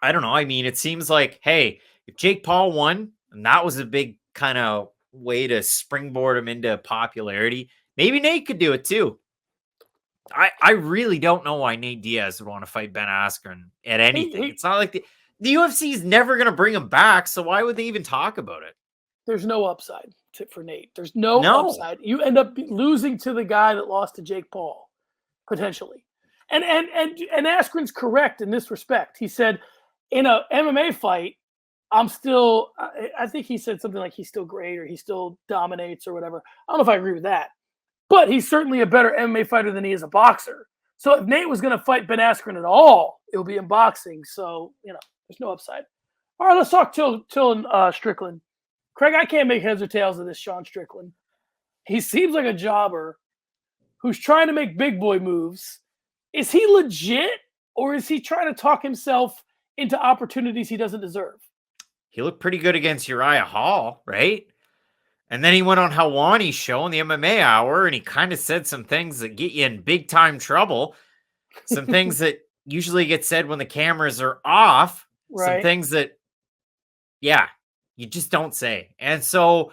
S2: I don't know. I mean, it seems like, hey, if Jake Paul won, and that was a big kind of way to springboard him into popularity, maybe Nate could do it too. I really don't know why Nate Diaz would want to fight Ben Askren at anything. It's not like the UFC is never going to bring him back, so why would they even talk about it?
S1: There's no upside for Nate. There's no upside. You end up losing to the guy that lost to Jake Paul, potentially. And Askren's correct in this respect. He said, in a MMA fight, I think he said something like he's still great or he still dominates or whatever. I don't know if I agree with that. But he's certainly a better MMA fighter than he is a boxer. So if Nate was going to fight Ben Askren at all, it would be in boxing. So, there's no upside. All right, let's talk Till Strickland. Craig, I can't make heads or tails of this Sean Strickland. He seems like a jobber who's trying to make big boy moves. Is he legit or is he trying to talk himself into opportunities he doesn't deserve?
S2: He looked pretty good against Uriah Hall, right? And then he went on Helwani's show in the MMA Hour, and he kind of said some things that get you in big time trouble. Some things that usually get said when the cameras are off.
S1: Right.
S2: Some things that, you just don't say. And so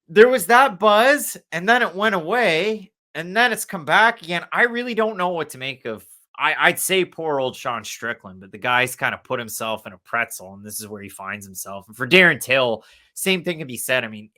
S2: there was that buzz, and then it went away, and then it's come back again. I really don't know what to make of. I'd say poor old Sean Strickland, but the guy's kind of put himself in a pretzel, and this is where he finds himself. And for Darren Till, same thing can be said. I mean,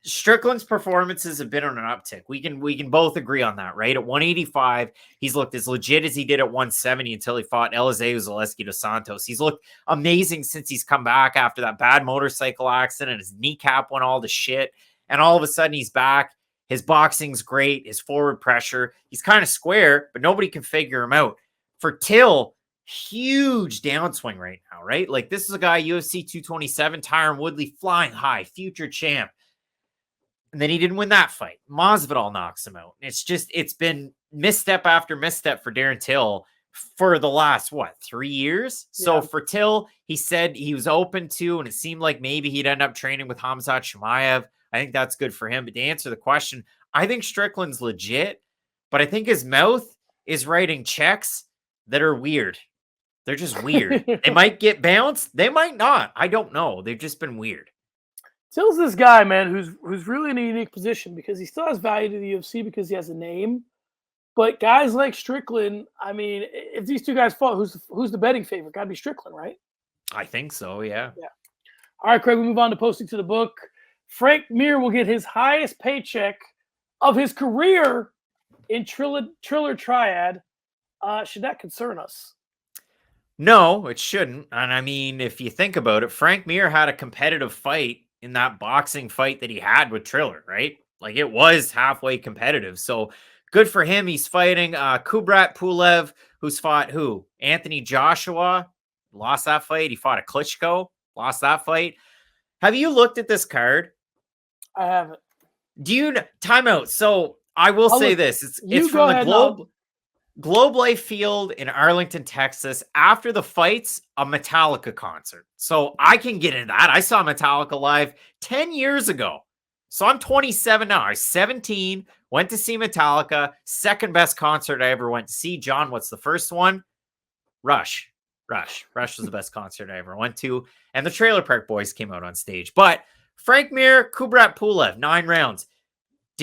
S2: Strickland's performances have been on an uptick. We can both agree on that, right? At 185, he's looked as legit as he did at 170 until he fought Eliseu Zaleski dos Santos. He's looked amazing since he's come back after that bad motorcycle accident. His kneecap went all to shit, and all of a sudden he's back. His boxing's great. His forward pressure. He's kind of square, but nobody can figure him out. For Till, huge downswing right now, right? Like, this is a guy, UFC 227, Tyron Woodley, flying high, future champ. And then he didn't win that fight. Masvidal knocks him out. It's been misstep after misstep for Darren Till for the last, 3 years? Yeah. So for Till, he said he was open to, and it seemed like maybe he'd end up training with Khamzat Chimaev. I think that's good for him. But to answer the question, I think Strickland's legit, but I think his mouth is writing checks that are weird. They're just weird. They might get bounced. They might not. I don't know. They've just been weird.
S1: Till's this guy, man, who's really in a unique position because he still has value to the UFC because he has a name. But guys like Strickland, I mean, if these two guys fought, who's the betting favorite? Got to be Strickland, right?
S2: I think so, yeah.
S1: Yeah. All right, Craig, we move on to posting to the book. Frank Mir will get his highest paycheck of his career in Triller Triad. Should that concern us?
S2: No, it shouldn't. And I mean, if you think about it, Frank Mir had a competitive fight in that boxing fight that he had with Triller, right? Like it was halfway competitive. So good for him. He's fighting Kubrat Pulev, who's fought who? Anthony Joshua. Lost that fight. He fought a Klitschko. Lost that fight. Have you looked at this card?
S1: I haven't.
S2: Do you timeout? So I will say this. It's from the Globe Life Field in Arlington, Texas. After the fights, a Metallica concert. So I can get into that. I saw Metallica live 10 years ago. So I'm 27 now. I was 17, went to see Metallica. Second best concert I ever went to see. John, what's the first one? Rush. Rush was the best concert I ever went to. And the Trailer Park Boys came out on stage. But Frank Mir, Kubrat Pulev, 9 rounds.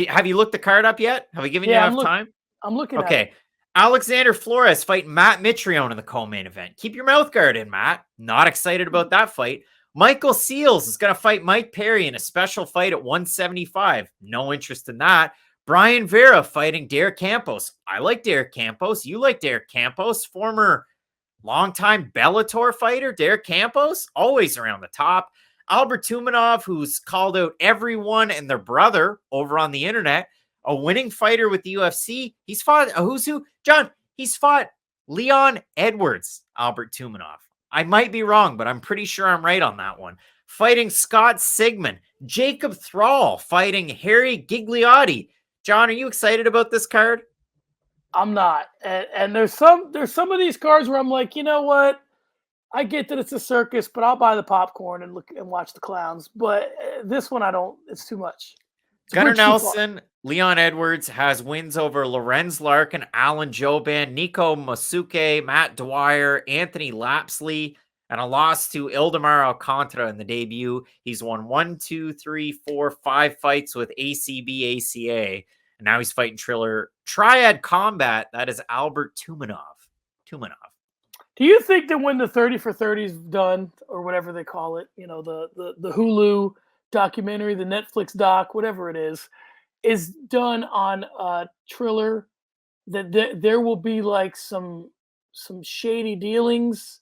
S2: Have you looked the card up yet? Have we given you enough time?
S1: I'm looking at it.
S2: Okay. Alexander Flores fighting Matt Mitrione in the co-main event. Keep your mouth guard in, Matt. Not excited about that fight. Michael Seals is going to fight Mike Perry in a special fight at 175. No interest in that. Brian Vera fighting Derek Campos. I like Derek Campos. You like Derek Campos. Former longtime Bellator fighter, Derek Campos. Always around the top. Albert Tumanov, who's called out everyone and their brother over on the internet. A winning fighter with the UFC. He's fought a who's who. John, he's fought Leon Edwards, Albert Tumanov. I might be wrong, but I'm pretty sure I'm right on that one. Fighting Scott Sigmund. Jacob Thrall fighting Harry Gigliotti. John, are you excited about this card?
S1: I'm not. And there's some of these cards where I'm like, you know what? I get that it's a circus, but I'll buy the popcorn and look and watch the clowns. But this one, I don't. It's too much.
S2: Gunnar Nelson, Leon Edwards has wins over Lorenz Larkin, Alan Joban, Nico Masuke, Matt Dwyer, Anthony Lapsley, and a loss to Ildemar Alcantara in the debut. He's won 1, 2, 3, 4, 5 fights with ACB, ACA, and now he's fighting Triller Triad Combat. That is Albert Tumanov.
S1: Do you think that when the 30 for 30 is done, or whatever they call it, you know, the Hulu documentary, the Netflix doc, whatever it is done on Triller, that there will be like some shady dealings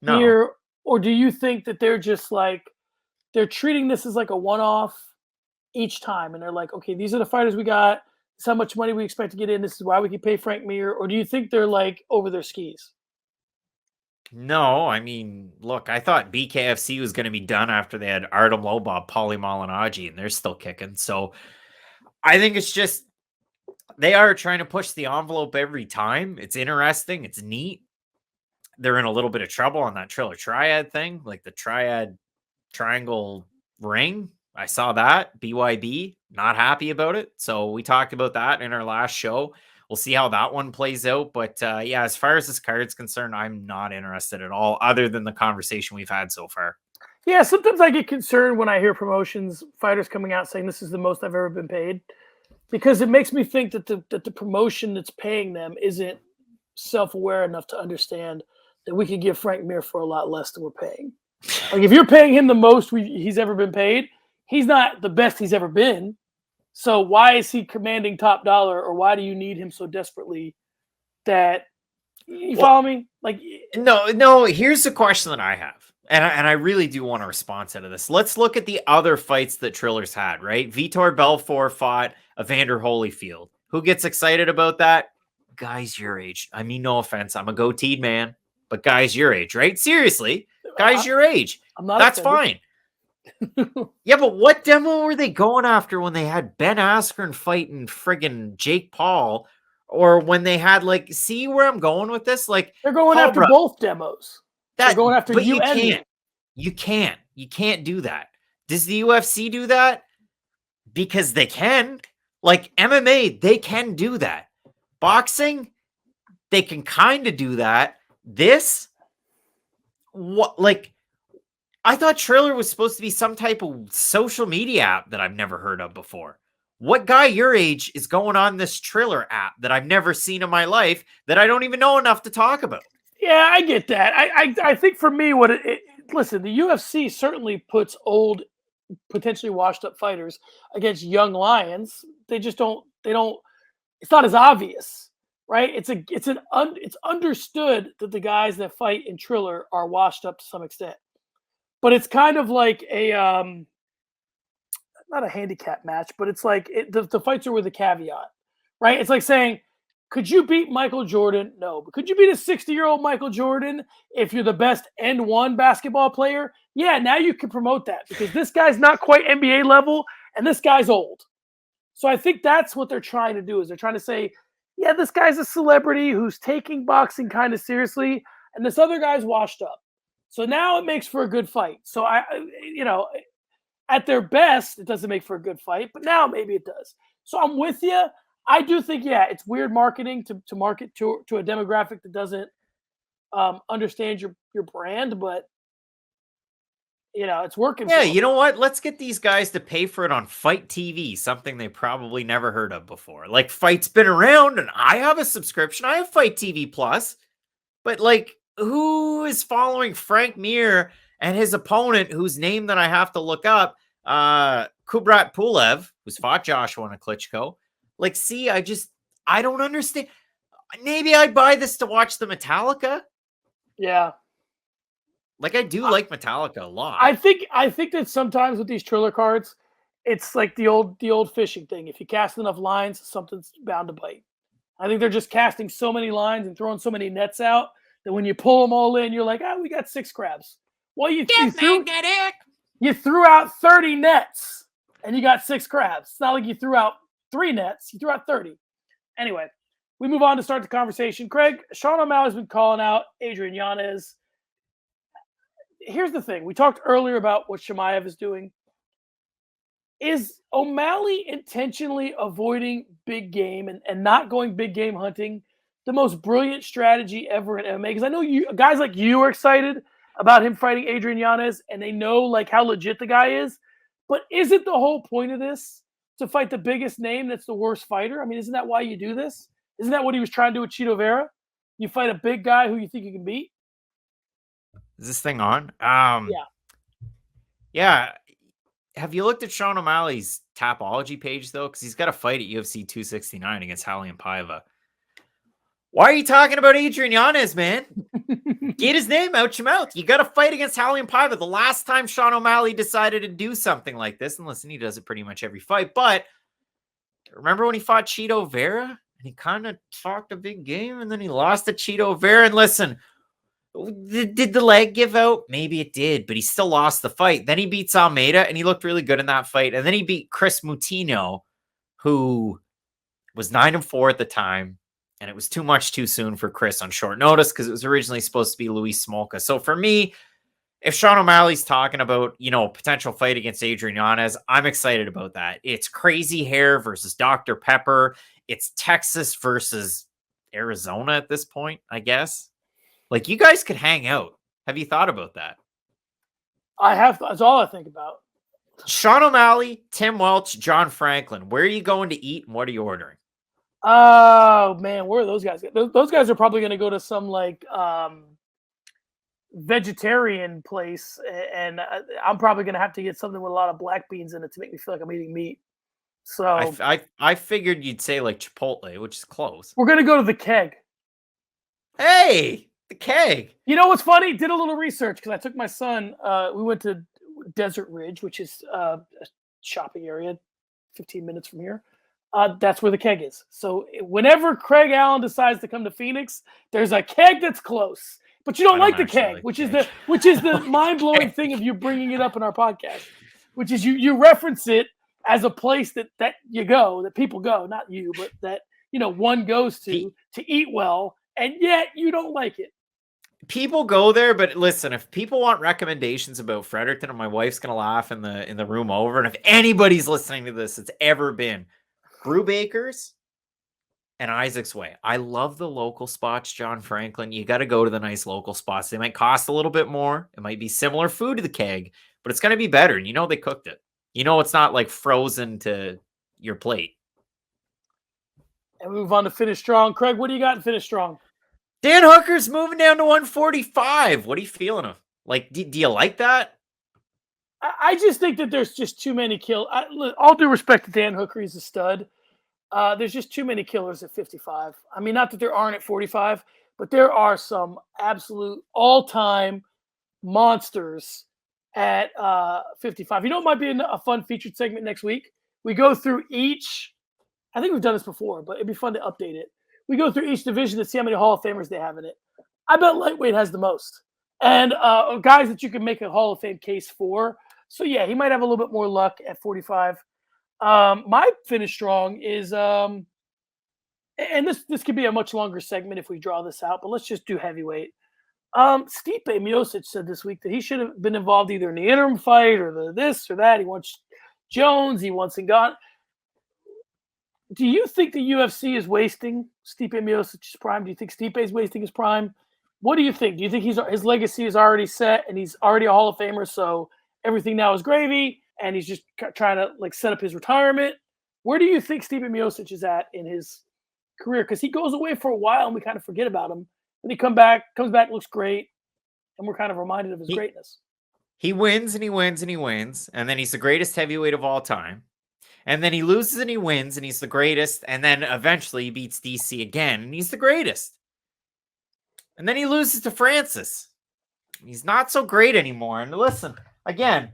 S1: here? Or do you think that they're just like, they're treating this as like a one-off each time, and they're like, okay, these are the fighters we got, this is how much money we expect to get in, this is why we can pay Frank Mir? Or do you think they're like over their skis?
S2: No, I mean, look, I thought BKFC was going to be done after they had Artem Lobov, Paulie Malignaggi, and they're still kicking. So I think it's just they are trying to push the envelope every time. It's interesting. It's neat. They're in a little bit of trouble on that Triller Triad thing, like the Triad Triangle Ring. I saw that. BYB, not happy about it. So we talked about that in our last show. We'll see how that one plays out. But yeah, as far as this card's concerned, I'm not interested at all, other than the conversation we've had so far.
S1: Yeah, sometimes I get concerned when I hear promotions, fighters coming out saying this is the most I've ever been paid, because it makes me think that the promotion that's paying them isn't self-aware enough to understand that we could give Frank Mir for a lot less than we're paying. Like if you're paying him the most he's ever been paid, he's not the best he's ever been. So why is he commanding top dollar, or why do you need him so desperately that you follow me? Like,
S2: no, here's the question that I have. And I really do want a response out of this. Let's look at the other fights that Triller's had, right? Vitor Belfort fought Evander Holyfield. Who gets excited about that? Guys your age. I mean, no offense. I'm a goateed man, but guys your age, right? Seriously, guys your age. That's fine. Yeah, but what demo were they going after when they had Ben Askren fighting friggin' Jake Paul, or when they had like, see where I'm going with this? Like
S1: they're going after both demos. They're going after
S2: but
S1: you
S2: can't. You can't do that. Does the UFC do that? Because they can. Like MMA, they can do that. Boxing, they can kind of do that. This, what, like, I thought Triller was supposed to be some type of social media app that I've never heard of before. What guy your age is going on this Triller app that I've never seen in my life that I don't even know enough to talk about?
S1: Yeah, I get that. I think for me, listen, the UFC certainly puts old, potentially washed up fighters against young lions. They just don't. They don't. It's not as obvious, right? It's understood that the guys that fight in Triller are washed up to some extent, but it's kind of like a not a handicap match, but it's like the fights are with a caveat, right? It's like saying, could you beat Michael Jordan? No. But could you beat a 60-year-old Michael Jordan if you're the best N1 basketball player? Yeah, now you can promote that because this guy's not quite NBA level and this guy's old. So I think that's what they're trying to do is they're trying to say, yeah, this guy's a celebrity who's taking boxing kind of seriously and this other guy's washed up. So now it makes for a good fight. So at their best, it doesn't make for a good fight, but now maybe it does. So I'm with you. I do think, yeah, it's weird marketing to market to a demographic that doesn't understand your brand, but it's working.
S2: Yeah, you know what? Let's get these guys to pay for it on Fight TV, something they probably never heard of before. Like Fight's been around, and I have a subscription. I have Fight TV Plus, but like, who is following Frank Mir and his opponent, whose name that I have to look up, Kubrat Pulev, who's fought Joshua and Klitschko? Like, see, I don't understand. Maybe I'd buy this to watch the Metallica.
S1: Yeah.
S2: Like, I do like Metallica a lot.
S1: I think that sometimes with these Triller cards, it's like the old fishing thing. If you cast enough lines, something's bound to bite. I think they're just casting so many lines and throwing so many nets out that when you pull them all in, you're like, we got 6 crabs. Well, you threw out 30 nets and you got 6 crabs. It's not like you threw out 3 nets. You threw out 30. Anyway, we move on to start the conversation. Craig, Sean O'Malley's been calling out Adrian Yanez. Here's the thing. We talked earlier about what Chimaev is doing. Is O'Malley intentionally avoiding big game and not going big game hunting the most brilliant strategy ever in MMA? Because I know guys like you are excited about him fighting Adrian Yanez, and they know like how legit the guy is. But isn't the whole point of this to fight the biggest name that's the worst fighter? I mean, isn't that why you do this? Isn't that what he was trying to do with Chito Vera? You fight a big guy who you think you can beat?
S2: Is this thing on?
S1: Yeah.
S2: Yeah. Have you looked at Sean O'Malley's Tapology page, though? Because he's got a fight at UFC 269 against Raulian Paiva. Why are you talking about Adrian Yanez, man? Get his name out your mouth. You got to fight against Raulian Paiva. The last time Sean O'Malley decided to do something like this, and listen, he does it pretty much every fight, but remember when he fought Chito Vera? And he kind of talked a big game, and then he lost to Chito Vera. And listen, did the leg give out? Maybe it did, but he still lost the fight. Then he beats Almeida, and he looked really good in that fight. And then he beat Chris Moutinho, who was 9-4 at the time. And it was too much too soon for Chris on short notice because it was originally supposed to be Luis Smolka. So for me, if Sean O'Malley's talking about, potential fight against Adrian Yanez, I'm excited about that. It's Crazy Hair versus Dr. Pepper. It's Texas versus Arizona at this point, I guess. Like, you guys could hang out. Have you thought about that?
S1: I have. That's all I think about.
S2: Sean O'Malley, Tim Welch, John Franklin. Where are you going to eat and what are you ordering?
S1: Oh man, where are those guys? Those guys are probably going to go to some like vegetarian place, and I'm probably going to have to get something with a lot of black beans in it to make me feel like I'm eating meat. So
S2: I figured you'd say like Chipotle, which is close.
S1: We're going to go to the Keg.
S2: Hey, the Keg.
S1: You know what's funny? Did a little research because I took my son. We went to Desert Ridge, which is a shopping area, 15 minutes from here. That's where the Keg is. So whenever Craig Allen decides to come to Phoenix, there's a Keg that's close. But you don't like the Keg, which is the mind-blowing thing of you bringing it up in our podcast, which is you reference it as a place that you go, that people go, not you, but that one goes to eat well, and yet you don't like it.
S2: People go there, but listen, if people want recommendations about Fredericton, and my wife's gonna laugh in the room over, and if anybody's listening to this, it's ever been Brewbakers and Isaac's Way. I love the local spots, John Franklin. You got to go to the nice local spots. They might cost a little bit more. It might be similar food to the Keg, but it's going to be better. And they cooked it. It's not like frozen to your plate.
S1: And we move on to Finish Strong. Craig, what do you got in Finish Strong?
S2: Dan Hooker's moving down to 145. What are you feeling of? Like, do you like that?
S1: I just think that there's just too many all due respect to Dan Hooker, he's a stud. There's just too many killers at 55. I mean, not that there aren't at 45, but there are some absolute all-time monsters at 55. You know, it might be a fun featured segment next week. We go through each. I think we've done this before, but it'd be fun to update it. We go through each division to see how many Hall of Famers they have in it. I bet lightweight has the most, and guys that you can make a Hall of Fame case for. So yeah, he might have a little bit more luck at 45. My finish strong is, and this could be a much longer segment if we draw this out, but let's just do heavyweight. Stipe Miocic said this week that he should have been involved either in the interim fight or the this or that. He wants Jones. He wants Ngannou. Do you think the UFC is wasting Stipe Miocic's prime? Do you think Stipe is wasting his prime? What do you think? Do you think his legacy is already set and he's already a Hall of Famer, so everything now is gravy and he's just trying to like set up his retirement? Where do you think Stipe Miocic is at in his career? Because he goes away for a while and we kind of forget about him. And he comes back, looks great, and we're kind of reminded of his greatness.
S2: He wins and he wins and he wins, and then he's the greatest heavyweight of all time. And then he loses and he wins, and he's the greatest. And then eventually he beats DC again, and he's the greatest. And then he loses to Francis. He's not so great anymore. And listen, again,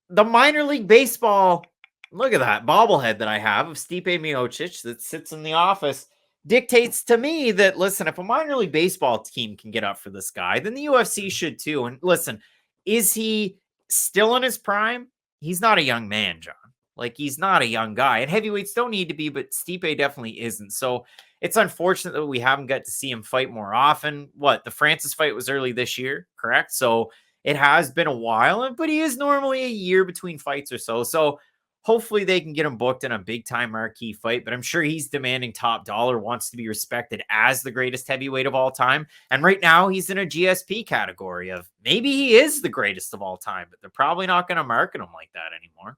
S2: the minor league baseball, look at that bobblehead that I have of Stipe Miocic that sits in the office, dictates to me that, listen, if a minor league baseball team can get up for this guy, then the UFC should too. And listen, is he still in his prime? He's not a young man, John. Like, he's not a young guy. And heavyweights don't need to be, but Stipe definitely isn't. So it's unfortunate that we haven't got to see him fight more often. The Francis fight was early this year, correct? So it has been a while, but he is normally a year between fights or so. So hopefully they can get him booked in a big-time marquee fight, but I'm sure he's demanding top dollar, wants to be respected as the greatest heavyweight of all time. And right now he's in a GSP category of maybe he is the greatest of all time, but they're probably not going to market him like that anymore.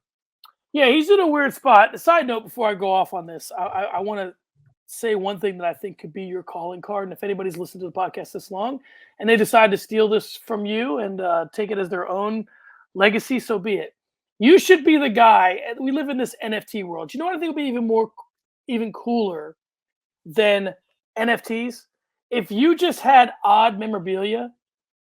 S2: Yeah,
S1: he's in a weird spot. A side note before I go off on this, I want to say one thing that I think could be your calling card. And if anybody's listened to the podcast this long and they decide to steal this from you and take it as their own legacy, so be it. You should be the guy. We live in this NFT world. You know what I think would be even cooler than NFTs? If you just had odd memorabilia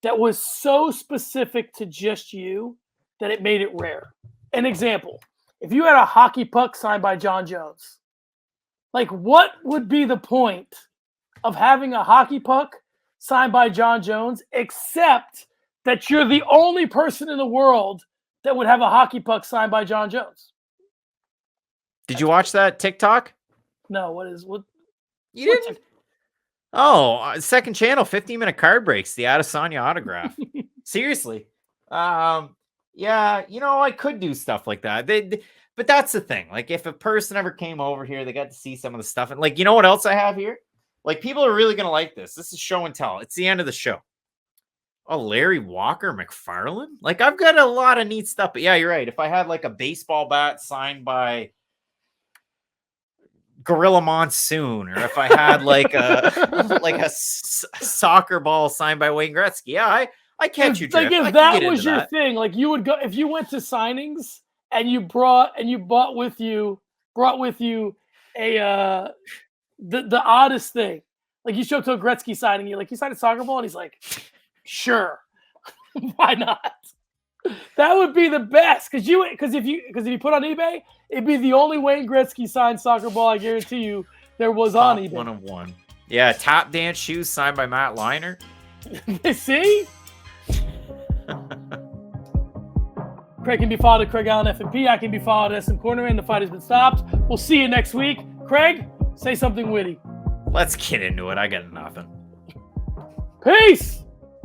S1: that was so specific to just you that it made it rare. An example, if you had a hockey puck signed by Jon Jones, like what would be the point of having a hockey puck signed by Jon Jones except that you're the only person in the world that would have a hockey puck signed by Jon Jones?
S2: Did you watch that TikTok?
S1: No, what?
S2: You didn't? Oh, second channel, 15-minute card breaks, the Adesanya autograph. Seriously. Yeah, I could do stuff like that. But that's the thing. Like, if a person ever came over here, they got to see some of the stuff. And, like, you know what else I have here? Like, people are really going to like this. This is show and tell. It's the end of the show. Oh, Larry Walker McFarlane? Like, I've got a lot of neat stuff. But, yeah, you're right. If I had, like, a baseball bat signed by Gorilla Monsoon, or if I had, like, a soccer ball signed by Wayne Gretzky, yeah, I catch you,
S1: like if that was your thing, like you would go if you went to signings and you brought with you a the oddest thing. Like you show up to a Gretzky signing, you're like, you signed a soccer ball, and he's like, sure, why not? That would be the best because if you put on eBay, it'd be the only Wayne Gretzky signed soccer ball I guarantee you there was on eBay.
S2: 1 of 1. Yeah, tap dance shoes signed by Matt Liner.
S1: See. Craig can be followed at Craig Allen FMP. I can be followed at SM Corner, and the fight has been stopped. We'll see you next week. Craig, say something witty.
S2: Let's get into it. I got nothing.
S1: Peace.